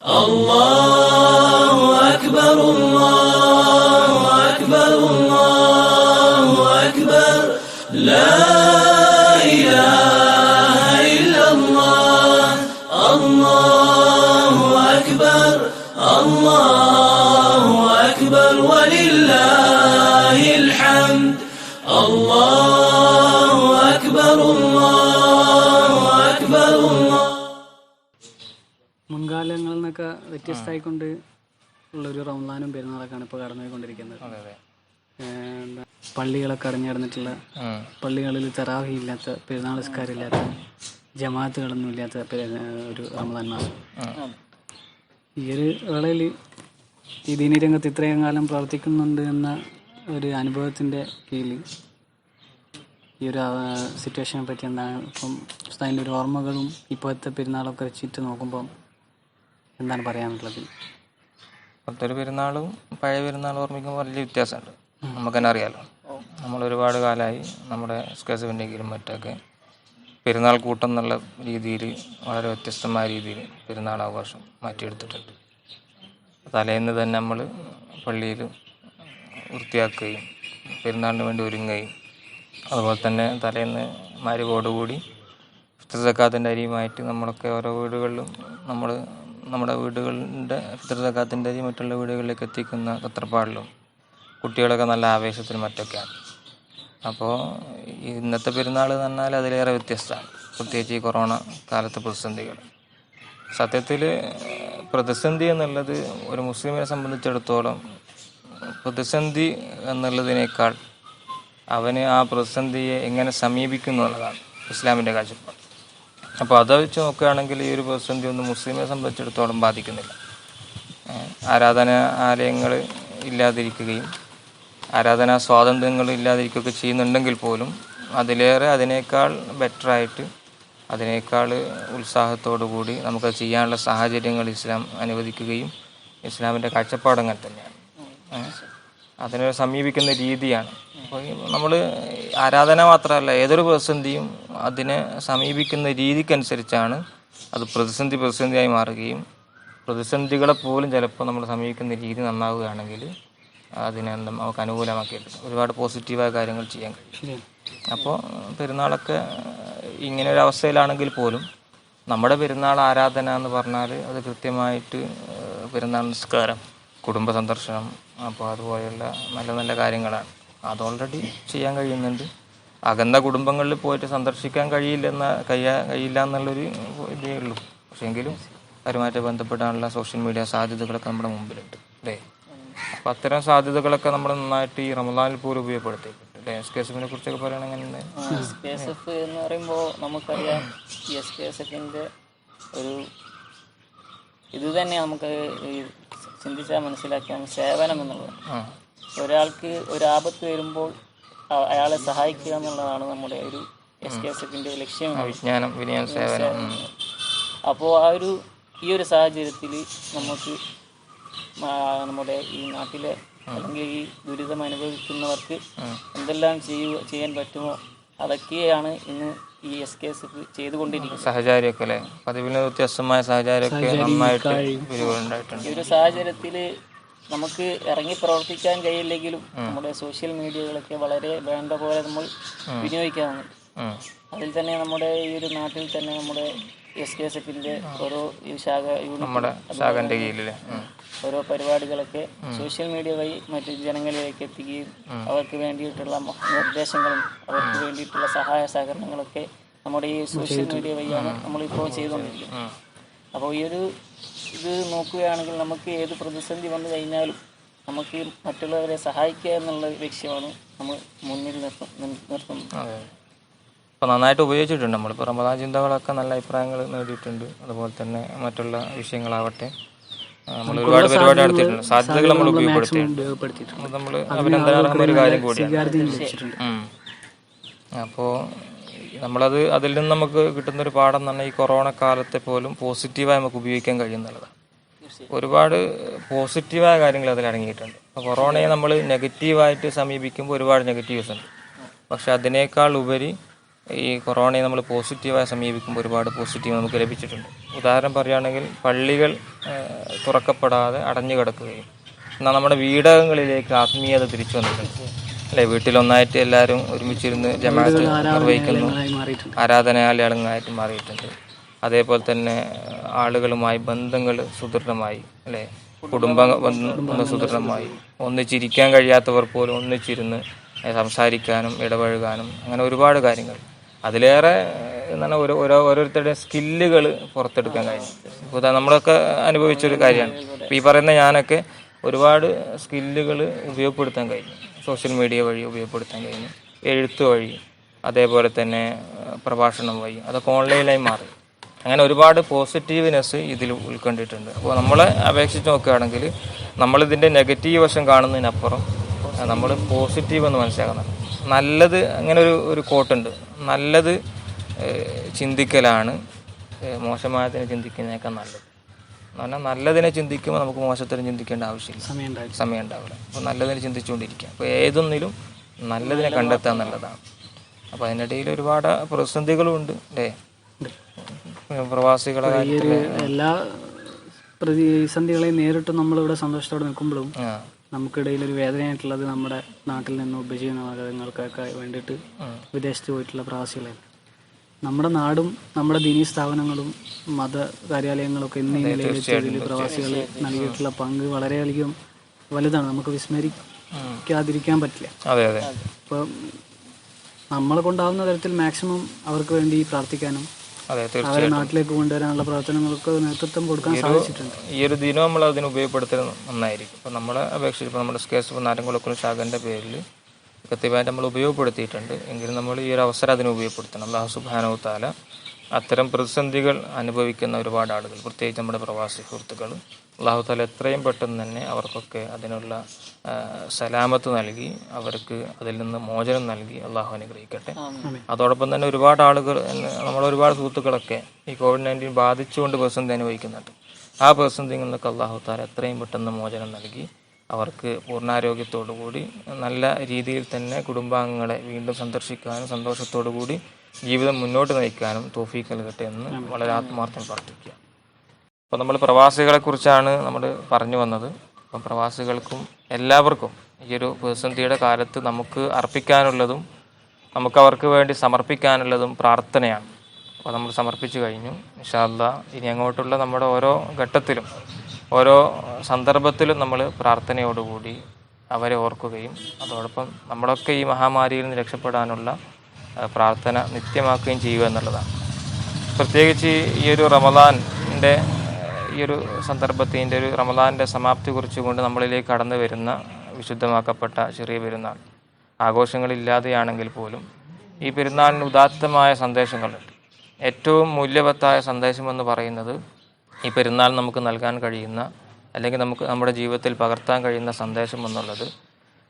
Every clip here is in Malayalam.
الله أكبر الله أكبر الله أكبر لا إله إلا الله الله أكبر الله أكبر ولله الحمد الله أكبر الله أكبر الله. മുൻകാലങ്ങളിൽ നിന്നൊക്കെ വ്യത്യസ്തമായിക്കൊണ്ട് ഉള്ളൊരു റമദാനും പെരുന്നാളൊക്കെയാണ് ഇപ്പോൾ കടന്നു പോയിക്കൊണ്ടിരിക്കുന്നത്. പള്ളികളൊക്കെ അടഞ്ഞു കിടന്നിട്ടുള്ള, പള്ളികളിൽ തറാവി ഇല്ലാത്ത, പെരുന്നാൾ നിസ്കാരമില്ലാത്ത, ജമാഅത്തുകളൊന്നും ഇല്ലാത്ത ഒരു റമദാൻ മാസം. ഈ ഒരു വേളയിൽ ഈ ദീനി രംഗത്ത് ഇത്രയും കാലം പ്രവർത്തിക്കുന്നുണ്ട് എന്ന ഒരു അനുഭവത്തിൻ്റെ കീഴിൽ ഈ ഒരു സിറ്റുവേഷനെ പറ്റി എന്താണ് ഇപ്പം അതിൻ്റെ ഒരു ഓർമ്മകളും ഇപ്പോഴത്തെ പെരുന്നാളൊക്കെ വെച്ചിട്ട് നോക്കുമ്പം എന്താണ് പറയാനുള്ളത്? ഇപ്പോഴത്തെ ഒരു പെരുന്നാളും പഴയ പെരുന്നാളും ഓർമ്മിക്കുമ്പോൾ വലിയ വ്യത്യാസമുണ്ട്. നമുക്ക് തന്നെ അറിയാമല്ലോ, നമ്മൾ ഒരുപാട് കാലമായി നമ്മുടെ സ്കേഴ്സിൻ്റെങ്കിലും മറ്റൊക്കെ പെരുന്നാൾ കൂട്ടം എന്നുള്ള രീതിയിൽ വളരെ വ്യത്യസ്തമായ രീതിയിൽ പെരുന്നാൾ ആഘോഷം മാറ്റിയെടുത്തിട്ടുണ്ട്. തലേന്ന് തന്നെ നമ്മൾ പള്ളിയിൽ വൃത്തിയാക്കുകയും പെരുന്നാളിന് വേണ്ടി ഒരുങ്ങുകയും, അതുപോലെ തന്നെ തലേന്ന് മഗ്‌രിബോടുകൂടി ഫിത്ർ സക്കാത്തിൻ്റെ അരിയുമായിട്ട് നമ്മളൊക്കെ ഓരോ വീടുകളിലും നമ്മുടെ വീടുകളുടെ ഫിത്ർ സക്കാത്തിൻ്റെ അരി മറ്റുള്ള വീടുകളിലേക്ക് എത്തിക്കുന്ന തത്രപ്പാടിലും കുട്ടികളൊക്കെ നല്ല ആവേശത്തിലും മറ്റൊക്കെയാണ്. അപ്പോൾ ഇന്നത്തെ പെരുന്നാൾ എന്ന് പറഞ്ഞാൽ അതിലേറെ വ്യത്യസ്തമാണ്, പ്രത്യേകിച്ച് ഈ കൊറോണ കാലത്തെ പ്രതിസന്ധികൾ. സത്യത്തിൽ പ്രതിസന്ധി എന്നുള്ളത് ഒരു മുസ്ലിമിനെ സംബന്ധിച്ചിടത്തോളം പ്രതിസന്ധി എന്നുള്ളതിനേക്കാൾ അവന് ആ പ്രതിസന്ധിയെ എങ്ങനെ സമീപിക്കുന്നു എന്നുള്ളതാണ് ഇസ്ലാമിൻ്റെ കാഴ്ചപ്പാട്. അപ്പോൾ അത് വെച്ച് നോക്കുകയാണെങ്കിൽ ഈ ഒരു പ്രതിസന്ധി ഒന്നും മുസ്ലിമിനെ സംബന്ധിച്ചിടത്തോളം ബാധിക്കുന്നില്ല. ആരാധനാലയങ്ങൾ ഇല്ലാതിരിക്കുകയും ആരാധനാ സ്വാതന്ത്ര്യങ്ങൾ ഇല്ലാതിരിക്കുകയൊക്കെ ചെയ്യുന്നുണ്ടെങ്കിൽ പോലും അതിനേക്കാൾ ബെറ്ററായിട്ട്, അതിനേക്കാൾ ഉത്സാഹത്തോടു കൂടി നമുക്കത് ചെയ്യാനുള്ള സാഹചര്യങ്ങൾ ഇസ്ലാം അനുവദിക്കുകയും ഇസ്ലാമിൻ്റെ കാഴ്ചപ്പാട് അങ്ങനെ തന്നെയാണ്. അതിനെ സമീപിക്കുന്ന രീതിയാണ്. അപ്പോൾ നമ്മൾ ആരാധന മാത്രമല്ല, ഏതൊരു പ്രതിസന്ധിയും അതിനെ സമീപിക്കുന്ന രീതിക്കനുസരിച്ചാണ് അത് പ്രതിസന്ധിയായി മാറുകയും പ്രതിസന്ധികളെ പോലും ചിലപ്പോൾ നമ്മൾ സമീപിക്കുന്ന രീതി നന്നാവുകയാണെങ്കിൽ അതിനെ നമുക്ക് അനുകൂലമാക്കിയിട്ട് ഒരുപാട് പോസിറ്റീവായ കാര്യങ്ങൾ ചെയ്യാൻ കഴിയും. അപ്പോൾ പെരുന്നാളൊക്കെ ഇങ്ങനെ ഒരു അവസ്ഥയിലാണെങ്കിൽ പോലും നമ്മുടെ പെരുന്നാൾ ആരാധന എന്ന് പറഞ്ഞാൽ അത് കൃത്യമായിട്ട് പെരുന്നാൾ നിസ്കാരം, കുടുംബ സന്ദർശനം, അപ്പോൾ അതുപോലെയുള്ള നല്ല നല്ല കാര്യങ്ങളാണ്. അത് ഓൾറെഡി ചെയ്യാൻ കഴിയുന്നുണ്ട്. അകന്ന കുടുംബങ്ങളിൽ പോയിട്ട് സന്ദർശിക്കാൻ കഴിയില്ല എന്നുള്ളൊരു ഇതേ ഉള്ളൂ. പക്ഷേങ്കിലും അവരുമായിട്ട് ബന്ധപ്പെടാനുള്ള സോഷ്യൽ മീഡിയ സാധ്യതകളൊക്കെ നമ്മുടെ മുമ്പിലുണ്ട് അല്ലേ. അപ്പോൾ അത്തരം സാധ്യതകളൊക്കെ നമ്മൾ നന്നായിട്ട് ഈ റമദാനിൽ പോലും ഉപയോഗപ്പെടുത്തിയിട്ടുണ്ട് അല്ലേ. SKSF കുറിച്ചൊക്കെ പറയുകയാണെങ്കിൽ SKSF എന്ന് പറയുമ്പോൾ നമുക്കറിയാം, ഈ SKSFിൻ്റെ ഒരു ഇത് തന്നെ നമുക്ക് ചിന്തിച്ചാൽ മനസ്സിലാക്കാം, സേവനം എന്നുള്ളത്. ഒരാൾക്ക് ഒരു ആപത്ത് വരുമ്പോൾ അയാളെ സഹായിക്കുക എന്നുള്ളതാണ് നമ്മുടെ ഒരു SKSFിൻ്റെ ലക്ഷ്യം, വിജ്ഞാനം, വിനയം, സേവനം. അപ്പോൾ ഈ ഒരു സാഹചര്യത്തിൽ നമുക്ക് നമ്മുടെ ഈ നാട്ടിലെ അല്ലെങ്കിൽ ഈ ദുരിതം അനുഭവിക്കുന്നവർക്ക് എന്തെല്ലാം ചെയ്യാൻ പറ്റുമോ അതൊക്കെയാണ് ഇന്ന് ഈ SKSF ചെയ്തുകൊണ്ടിരിക്കുന്നത്. സഹചാരിയൊക്കെ അല്ലേ, പതിവിൽ വ്യത്യസ്തമായ സഹചാരിയൊക്കെ നന്നായിട്ട് ഉണ്ടായിട്ടുണ്ട്. ഈ ഒരു സാഹചര്യത്തിൽ നമുക്ക് ഇറങ്ങി പ്രവർത്തിക്കാൻ കഴിയില്ലെങ്കിലും നമ്മുടെ സോഷ്യൽ മീഡിയകളൊക്കെ വളരെ വേണ്ട പോലെ നമ്മൾ വിനിയോഗിക്കാറുണ്ട്. അതിൽ തന്നെ നമ്മുടെ ഈ ഒരു നാട്ടിൽ തന്നെ നമ്മുടെ SKSFിൻ്റെ ഓരോ ശാഖന്റെ കീഴിലെ ഓരോ പരിപാടികളൊക്കെ സോഷ്യൽ മീഡിയ വഴി മറ്റു ജനങ്ങളിലേക്ക് എത്തിക്കുകയും അവർക്ക് വേണ്ടിയിട്ടുള്ള നിർദ്ദേശങ്ങളും അവർക്ക് വേണ്ടിയിട്ടുള്ള സഹായ സഹകരണങ്ങളൊക്കെ നമ്മുടെ ഈ സോഷ്യൽ മീഡിയ വഴിയാണ് നമ്മളിപ്പോൾ ചെയ്തുകൊണ്ടിരിക്കുന്നത്. അപ്പോൾ ഈ ഒരു ഇത് നോക്കുകയാണെങ്കിൽ നമുക്ക് ഏത് പ്രതിസന്ധി വന്നു കഴിഞ്ഞാലും നമുക്ക് മറ്റുള്ളവരെ സഹായിക്കുക എന്നുള്ള ലക്ഷ്യമാണ് നമ്മൾ മുന്നിൽ നിർത്തുന്നത്. അപ്പോൾ നന്നായിട്ട് ഉപയോഗിച്ചിട്ടുണ്ട്. നമ്മളിപ്പോൾ റമദാൻ ചിന്തകളൊക്കെ നല്ല അഭിപ്രായങ്ങൾ നേടിയിട്ടുണ്ട്. അതുപോലെ തന്നെ മറ്റുള്ള വിഷയങ്ങളാവട്ടെ നമ്മൾ ഒരുപാട് പരിപാടി നടത്തിയിട്ടുണ്ട്. സാധ്യതകൾ നമ്മൾ ഉപയോഗപ്പെടുത്തിയിട്ടുണ്ട്. നമ്മൾ അഭിനന്ദനാർഹമായ ഒരു കാര്യം കൂടിയാണ്. അപ്പോൾ അതിൽ നിന്ന് നമുക്ക് കിട്ടുന്നൊരു പാഠം എന്ന് പറഞ്ഞാൽ ഈ കൊറോണ കാലത്തെ പോലും പോസിറ്റീവായി നമുക്ക് ഉപയോഗിക്കാൻ കഴിയുന്നുള്ളതാണ്. ഒരുപാട് പോസിറ്റീവായ കാര്യങ്ങൾ അതിൽ അടങ്ങിയിട്ടുണ്ട്. അപ്പോൾ കൊറോണയെ നമ്മൾ നെഗറ്റീവായിട്ട് സമീപിക്കുമ്പോൾ ഒരുപാട് നെഗറ്റീവ്സ് ഉണ്ട്. പക്ഷെ അതിനേക്കാൾ ഉപരി ഈ കൊറോണയെ നമ്മൾ പോസിറ്റീവായി സമീപിക്കുമ്പോൾ ഒരുപാട് പോസിറ്റീവ് നമുക്ക് ലഭിച്ചിട്ടുണ്ട്. ഉദാഹരണം പറയുകയാണെങ്കിൽ പള്ളികൾ തുറക്കപ്പെടാതെ അടഞ്ഞു കിടക്കുകയും എന്നാൽ നമ്മുടെ വീടകങ്ങളിലേക്ക് ആത്മീയത തിരിച്ചു വന്നിട്ടുണ്ട് അല്ലേ. വീട്ടിലൊന്നായിട്ട് എല്ലാവരും ഒരുമിച്ചിരുന്ന് ജമാഅത്ത് നിർവഹിക്കുന്നു, ആരാധനാലയങ്ങളായിട്ട് മാറിയിട്ടുണ്ട്. അതേപോലെ തന്നെ ആളുകളുമായി ബന്ധങ്ങൾ സുദൃഢമായി അല്ലേ, കുടുംബ ബന്ധം സുദൃഢമായി. ഒന്നിച്ചിരിക്കാൻ കഴിയാത്തവർ പോലും ഒന്നിച്ചിരുന്ന് സംസാരിക്കാനും ഇടപഴകാനും അങ്ങനെ ഒരുപാട് കാര്യങ്ങൾ. അതിലേറെ എന്താണ് ഓരോരുത്തരുടെ സ്കില്ലുകൾ പുറത്തെടുക്കാൻ കഴിഞ്ഞു. ഇപ്പോൾ നമ്മളൊക്കെ അനുഭവിച്ചൊരു കാര്യമാണ്. ഇപ്പോൾ ഈ പറയുന്ന ഞാനൊക്കെ ഒരുപാട് സ്കില്ലുകൾ ഉപയോഗപ്പെടുത്താൻ കഴിഞ്ഞു. സോഷ്യൽ മീഡിയ വഴി ഉപയോഗപ്പെടുത്താൻ കഴിഞ്ഞു, എഴുത്ത് വഴി, അതേപോലെ തന്നെ പ്രഭാഷണം വഴി, അതൊക്കെ ഓൺലൈനായി മാറി. അങ്ങനെ ഒരുപാട് പോസിറ്റീവ്നെസ് ഇതിൽ ഉൾക്കൊണ്ടിട്ടുണ്ട്. അപ്പോൾ നമ്മളെ അപേക്ഷിച്ച് നോക്കുകയാണെങ്കിൽ നമ്മളിതിൻ്റെ നെഗറ്റീവ് വശം കാണുന്നതിനപ്പുറം നമ്മൾ പോസിറ്റീവ് എന്ന് മനസ്സിലാക്കണം. നല്ലത്, അങ്ങനെ ഒരു കോട്ടുണ്ട്, നല്ലത് ചിന്തിക്കലാണ് മോശമായതിനെ ചിന്തിക്കുന്നതിനേക്കാൾ നല്ലത്. എന്ന് പറഞ്ഞാൽ നല്ലതിനെ ചിന്തിക്കുമ്പോൾ നമുക്ക് മോശത്തിനെ ചിന്തിക്കേണ്ട ആവശ്യമില്ല, സമയം ഉണ്ടാവില്ല. അപ്പോൾ നല്ലതിനെ ചിന്തിച്ചുകൊണ്ടിരിക്കുക. അപ്പോൾ ഏതൊന്നിലും നല്ലതിനെ കണ്ടെത്താൻ നല്ലതാണ്. അപ്പോൾ അതിനിടയിൽ ഒരുപാട് പ്രതിസന്ധികളും ഉണ്ട് അല്ലേ. പ്രവാസികളെ എല്ലാ പ്രതിസന്ധികളെയും നേരിട്ട് നമ്മളിവിടെ സന്തോഷത്തോടെ നിൽക്കുമ്പോഴും നമുക്കിടയിൽ ഒരു വേദനയായിട്ടുള്ളത് നമ്മുടെ നാട്ടിൽ നിന്ന് ഉപജീവനമാർഗങ്ങൾക്കൊക്കെ വേണ്ടിയിട്ട് വിദേശത്ത് പോയിട്ടുള്ള പ്രവാസികളാണ്. നമ്മുടെ നാടും നമ്മുടെ ദീനീ സ്ഥാപനങ്ങളും മത കാര്യാലയങ്ങളൊക്കെ ഇന്ന് ഈ നിലയിലെത്തിയതിൽ പ്രവാസികൾ നൽകിയിട്ടുള്ള പങ്ക് വളരെയധികം വലുതാണ്. നമുക്ക് വിസ്മരിക്കാതിരിക്കാൻ പറ്റില്ല. അപ്പോൾ നമ്മളെ കൊണ്ടാവുന്ന തരത്തിൽ മാക്സിമം അവർക്ക് വേണ്ടി പ്രാർത്ഥിക്കാനും അവരെ നാട്ടിലേക്ക് കൊണ്ടുവരാനുള്ള പ്രവർത്തനങ്ങൾക്ക് നേതൃത്വം കൊടുക്കാൻ സാധിച്ചിട്ടുണ്ട്. ഈ ഒരു ദിനം നമ്മൾ അതിന് ഉപയോഗപ്പെടുത്തുന്നത് നന്നായിരിക്കും. ഇപ്പോൾ നമ്മളെ അപേക്ഷിച്ച് ഇപ്പോൾ നമ്മുടെ SKSF നാരംകുളക്കുളം ശാഖൻ്റെ പേരിൽ കൃത്യമായിട്ട് നമ്മൾ ഉപയോഗപ്പെടുത്തിയിട്ടുണ്ട്. എങ്കിലും നമ്മൾ ഈ ഒരു അവസരം അതിന് ഉപയോഗപ്പെടുത്തണം. അല്ലാഹു സുബ്ഹാനഹു വ തആല അത്തരം പ്രതിസന്ധികൾ അനുഭവിക്കുന്ന ഒരുപാട് ആളുകൾ, പ്രത്യേകിച്ച് നമ്മുടെ പ്രവാസി സുഹൃത്തുക്കൾ, അല്ലാഹു തആല എത്രയും പെട്ടെന്ന് തന്നെ അവർക്കൊക്കെ അതിനുള്ള സലാമത്ത് നൽകി അവർക്ക് അതിൽ നിന്ന് മോചനം നൽകി അള്ളാഹു അനുഗ്രഹിക്കട്ടെ. അതോടൊപ്പം തന്നെ ഒരുപാട് ആളുകൾ, നമ്മളൊരുപാട് സുഹൃത്തുക്കളൊക്കെ ഈ COVID-19 ബാധിച്ചുകൊണ്ട് പ്രതിസന്ധി അനുഭവിക്കുന്നുണ്ട്. ആ പ്രതിസന്ധിയിൽ നിന്നൊക്കെ അള്ളാഹു തആല എത്രയും പെട്ടെന്ന് മോചനം നൽകി അവർക്ക് പൂർണ്ണാരോഗ്യത്തോടു കൂടി നല്ല രീതിയിൽ തന്നെ കുടുംബാംഗങ്ങളെ വീണ്ടും സന്ദർശിക്കാനും സന്തോഷത്തോടു കൂടി ജീവിതം മുന്നോട്ട് നയിക്കാനും തൗഫീഖ് നൽകട്ടെ എന്ന് വളരെ ആത്മാർത്ഥം പ്രാർത്ഥിക്കുക. അപ്പോൾ നമ്മൾ പ്രവാസികളെക്കുറിച്ചാണ് നമ്മൾ പറഞ്ഞു വന്നത്. അപ്പം പ്രവാസികൾക്കും എല്ലാവർക്കും ഈ ഒരു പ്രതിസന്ധിയുടെ കാലത്ത് നമുക്ക് അർപ്പിക്കാനുള്ളതും നമുക്ക് അവർക്ക് വേണ്ടി സമർപ്പിക്കാനുള്ളതും പ്രാർത്ഥനയാണ്. അപ്പോൾ നമ്മൾ സമർപ്പിച്ചു കഴിഞ്ഞു. ഇൻഷാ അല്ലാഹ് ഇനി അങ്ങോട്ടുള്ള നമ്മുടെ ഓരോ ഘട്ടത്തിലും ഓരോ സന്ദർഭത്തിലും നമ്മൾ പ്രാർത്ഥനയോടുകൂടി അവരെ ഓർക്കുകയും അതോടൊപ്പം നമ്മളൊക്കെ ഈ മഹാമാരിയിൽ നിന്ന് രക്ഷപ്പെടാനുള്ള പ്രാർത്ഥന നിത്യമാക്കുകയും ചെയ്യുക എന്നുള്ളതാണ്. പ്രത്യേകിച്ച് ഈ ഒരു റമദാൻ്റെ ഈ ഒരു സന്ദർഭത്തിൻ്റെ ഒരു റമദാൻ്റെ സമാപ്തി കുറിച്ചുകൊണ്ട് നമ്മളിലേക്ക് കടന്നു വരുന്ന വിശുദ്ധമാക്കപ്പെട്ട ചെറിയ പെരുന്നാൾ ആഘോഷങ്ങളില്ലാതെയാണെങ്കിൽ പോലും ഈ പെരുന്നാളിന് ഉദാത്തമായ സന്ദേശങ്ങളുണ്ട്. ഏറ്റവും മൂല്യവത്തായ സന്ദേശമെന്ന് പറയുന്നത് ഈ പെരുന്നാൾ നമുക്ക് നൽകാൻ കഴിയുന്ന, അല്ലെങ്കിൽ നമുക്ക് നമ്മുടെ ജീവിതത്തിൽ പകർത്താൻ കഴിയുന്ന സന്ദേശം എന്നുള്ളത്,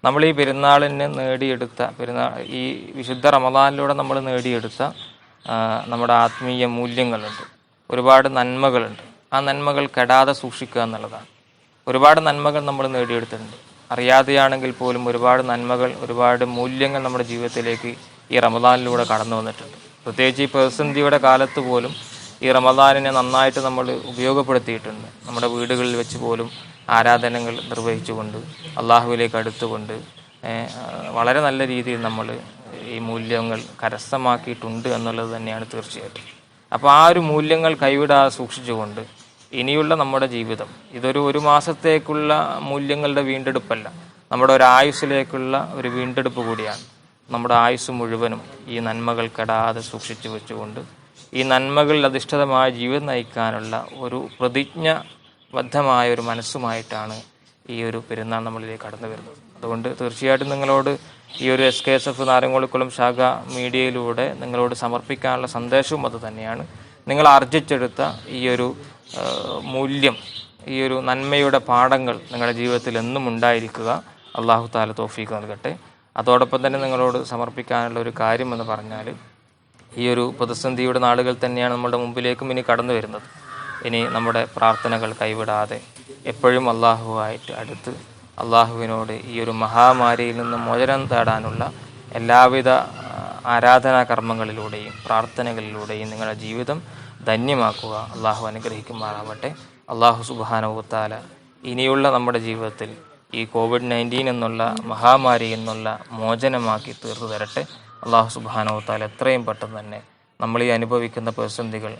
നമ്മൾ ഈ പെരുന്നാളിന് നേടിയെടുത്ത ഈ വിശുദ്ധ റമദാനിലൂടെ നമ്മൾ നേടിയെടുത്ത നമ്മുടെ ആത്മീയ മൂല്യങ്ങളുണ്ട്, ഒരുപാട് നന്മകളുണ്ട്. ആ നന്മകൾ കെടാതെ സൂക്ഷിക്കുക എന്നുള്ളതാണ്. ഒരുപാട് നന്മകൾ നമ്മൾ നേടിയെടുത്തിട്ടുണ്ട്. അറിയാതെയാണെങ്കിൽ പോലും ഒരുപാട് നന്മകൾ, ഒരുപാട് മൂല്യങ്ങൾ നമ്മുടെ ജീവിതത്തിലേക്ക് ഈ റമദാനിലൂടെ കടന്നു വന്നിട്ടുണ്ട്. പ്രത്യേകിച്ച് ഈ പ്രതിസന്ധിയുടെ കാലത്ത് പോലും ഈ റമദാനിനെ നന്നായിട്ട് നമ്മൾ ഉപയോഗപ്പെടുത്തിയിട്ടുണ്ട്. നമ്മുടെ വീടുകളിൽ വെച്ച് പോലും ആരാധനകൾ നിർവഹിച്ചുകൊണ്ട് അള്ളാഹുവിലേക്ക് അടുത്തുകൊണ്ട് വളരെ നല്ല രീതിയിൽ നമ്മൾ ഈ മൂല്യങ്ങൾ കരസ്ഥമാക്കിയിട്ടുണ്ട് എന്നുള്ളത് തന്നെയാണ് തീർച്ചയായിട്ടും. അപ്പോൾ ആ ഒരു മൂല്യങ്ങൾ കൈവിടാതെ സൂക്ഷിച്ചുകൊണ്ട് ഇനിയുള്ള നമ്മുടെ ജീവിതം ഒരു മാസത്തേക്കുള്ള മൂല്യങ്ങളുടെ വീണ്ടെടുപ്പല്ല, നമ്മുടെ ഒരു ആയുസ്സിലേക്കുള്ള ഒരു വീണ്ടെടുപ്പ് കൂടിയാണ്. നമ്മുടെ ആയുസ് മുഴുവനും ഈ നന്മകൾ കെടാതെ സൂക്ഷിച്ചു വെച്ചുകൊണ്ട് ഈ നന്മകളിൽ അധിഷ്ഠിതമായ ജീവിതം നയിക്കാനുള്ള ഒരു പ്രതിജ്ഞബദ്ധമായ ഒരു മനസ്സുമായിട്ടാണ് ഈ ഒരു പെരുന്നാൾ നമ്മളിലേക്ക് കടന്നു വരുന്നത്. അതുകൊണ്ട് തീർച്ചയായിട്ടും നിങ്ങളോട് ഈ ഒരു SKSF നാരംകുളക്കുളം ശാഖ മീഡിയയിലൂടെ നിങ്ങളോട് സമർപ്പിക്കാനുള്ള സന്ദേശവും അത് തന്നെയാണ്. നിങ്ങൾ ആർജിച്ചെടുത്ത ഈ ഒരു മൂല്യം, ഈ ഒരു നന്മയുടെ പാഠങ്ങൾ നിങ്ങളുടെ ജീവിതത്തിൽ എന്നും ഉണ്ടായിരിക്കുക. അല്ലാഹു തആല തൗഫീഖ് നൽകട്ടെ. അതോടൊപ്പം തന്നെ നിങ്ങളോട് സമർപ്പിക്കാനുള്ള ഒരു കാര്യമെന്ന് പറഞ്ഞാൽ, ഈ ഒരു പ്രതിസന്ധിയുടെ നാളുകൾ തന്നെയാണ് നമ്മുടെ മുമ്പിലേക്കും ഇനി കടന്നു വരുന്നത്. ഇനി നമ്മുടെ പ്രാർത്ഥനകൾ കൈവിടാതെ എപ്പോഴും അള്ളാഹുവായിട്ട് അടുത്ത് അള്ളാഹുവിനോട് ഈ ഒരു മഹാമാരിയിൽ നിന്ന് മോചനം തേടാനുള്ള എല്ലാവിധ ആരാധനാ കർമ്മങ്ങളിലൂടെയും പ്രാർത്ഥനകളിലൂടെയും നിങ്ങളുടെ ജീവിതം ധന്യമാക്കുക. അള്ളാഹു അനുഗ്രഹിക്കുമാറാവട്ടെ. അള്ളാഹു സുബ്ഹാനഹു വ തആല ഇനിയുള്ള നമ്മുടെ ജീവിതത്തിൽ ഈ COVID-19 എന്നുള്ള മഹാമാരി എന്നുള്ള മോചനമാക്കി തീർത്തു തരട്ടെ. അള്ളാഹു സുബ്ഹാനഹു വ തആല എത്രയും പെട്ടെന്ന് തന്നെ നമ്മൾ ഈ അനുഭവിക്കുന്ന പ്രതിസന്ധികൾ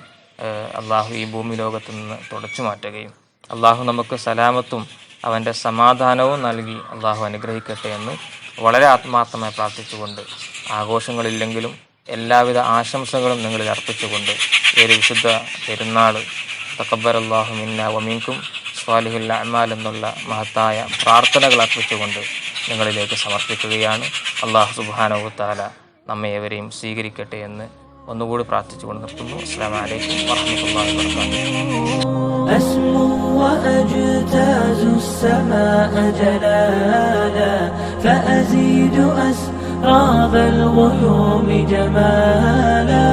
അള്ളാഹു ഈ ഭൂമി ലോകത്ത് നിന്ന് തുടച്ചു മാറ്റുകയും അള്ളാഹു നമുക്ക് സലാമത്തും അവൻ്റെ സമാധാനവും നൽകി അള്ളാഹു അനുഗ്രഹിക്കട്ടെ എന്ന് വളരെ ആത്മാർത്ഥമായി പ്രാർത്ഥിച്ചുകൊണ്ട്, ആഘോഷങ്ങളില്ലെങ്കിലും എല്ലാവിധ ആശംസകളും നിങ്ങളിൽ അർപ്പിച്ചുകൊണ്ട് ഈ ഒരു വിശുദ്ധ പെരുന്നാൾ തഖബ്ബലല്ലാഹു മിന്നാ വമിൻകും സ്വാലിഹുൽ അഅ്മാൽ എന്നുള്ള മഹത്തായ പ്രാർത്ഥനകൾ അർപ്പിച്ചുകൊണ്ട് നിങ്ങളിലേക്ക് സമർപ്പിക്കുകയാണ്. അള്ളാഹു സുബ്ഹാനഹു വ തആല നമ്മെ ഏവരെയും സ്വീകരിക്കട്ടെ എന്ന് ഒന്നുകൂടി പ്രാർത്ഥിച്ചുകൊണ്ട് നിർത്തുന്നു. അസ്സലാമു അലൈക്കും വറഹ്മത്തുള്ളാഹി വബറകാതുഹു. أسمو وأجتاز السماء جلالا فأزيد أسراب الغيوم جمالا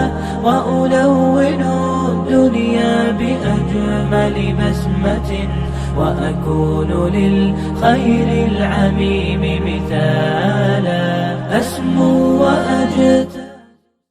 وألون الدنيا بأجمل بسمة وأكون للخير العميم مثالا. أسمو وأجتاز